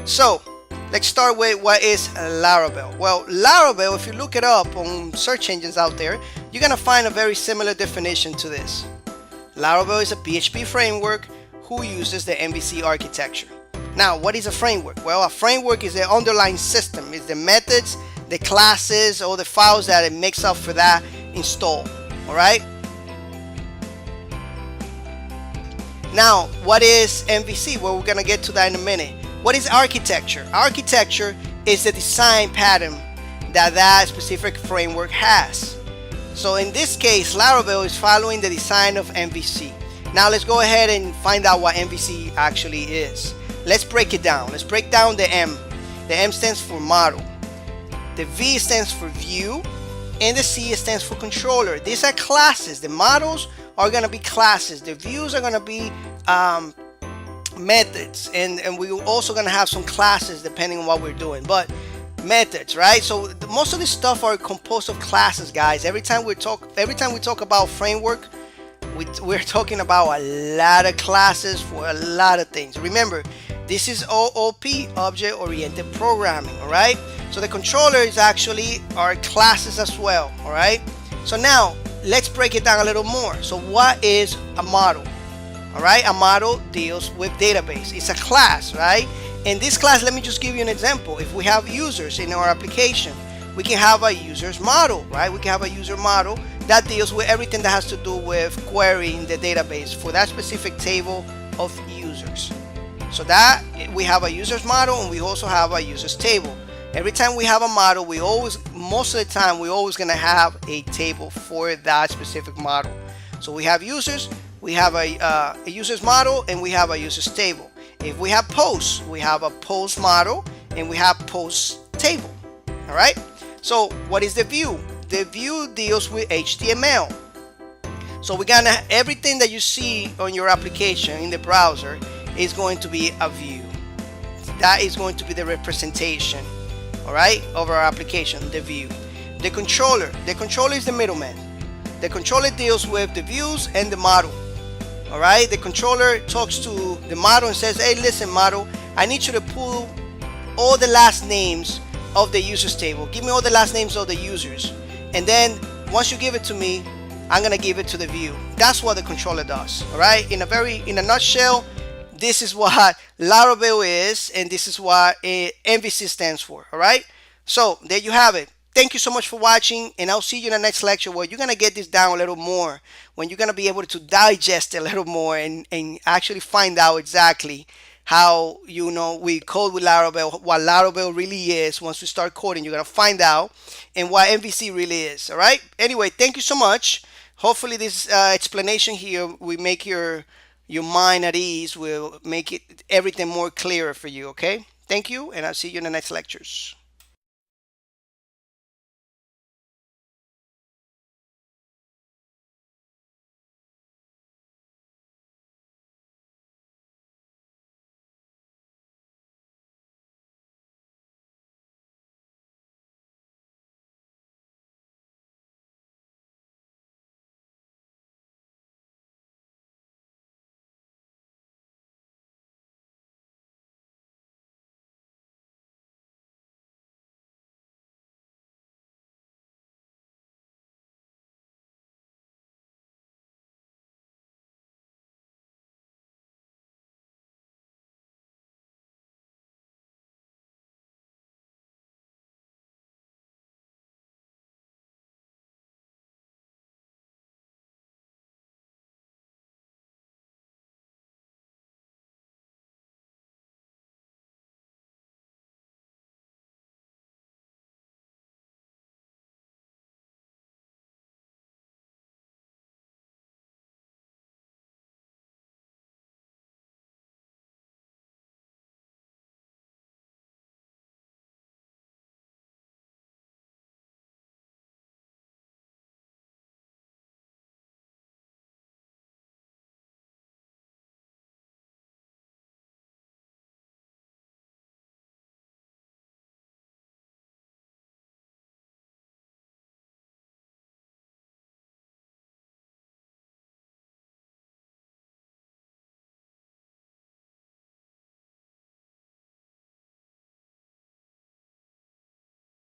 So let's start with what is Laravel. Well, Laravel, if you look it up on search engines out there, you're gonna find a very similar definition to this. Laravel is a PHP framework who uses the MVC architecture. Now, what is a framework? Well, a framework is the underlying system. It's the methods, the classes, or the files that it makes up for that install. All right. Now, what is MVC? Well, we're gonna get to that in a minute. What is architecture? Architecture is the design pattern that specific framework has. So in this case, Laravel is following the design of MVC. Now let's go ahead and find out what MVC actually is. Let's break it down. Let's break down the M. The M stands for model. The V stands for view. And the C stands for controller. These are classes. The models are going to be classes. The views are going to be methods. And we're also going to have some classes depending on what we're doing. But methods, right? So most of this stuff are composed of classes, guys. Every time we talk about framework, we're talking about a lot of classes for a lot of things. Remember, this is OOP, object oriented programming. All right, so the controller is actually our classes as well. All right, so now let's break it down a little more. So what is a model? All right, a model deals with database. It's a class, right? In this class, let me just give you an example. If we have users in our application, we can have a user's model, right? We can have a user model that deals with everything that has to do with querying the database for that specific table of users. So that we have a user's model, and we also have a user's table. Every time we have a model, most of the time, we're always gonna have a table for that specific model. So we have users, we have a user's model, and we have a user's table. If we have posts, we have a post model, and we have post table. All right. So what is the view? The view deals with HTML. So we're gonna everything that you see on your application in the browser is going to be a view. That is going to be the representation, all right, of our application, the view. The controller is the middleman. The controller deals with the views and the model. All right, the controller talks to the model and says, hey, listen, model, I need you to pull all the last names of the users table. Give me all the last names of the users. And then once you give it to me, I'm gonna give it to the view. That's what the controller does. All right, in a nutshell, this is what Laravel is, and this is what MVC stands for. All right, so there you have it. Thank you so much for watching, and I'll see you in the next lecture where you're gonna get this down a little more, when you're gonna be able to digest it a little more and actually find out exactly how, you know, we code with Laravel, what Laravel really is. Once we start coding, you're gonna find out, and what MVC really is. All right, anyway, thank you so much. Hopefully this explanation here will make your mind at ease, will make it everything more clearer for you. Okay, thank you, and I'll see you in the next lectures.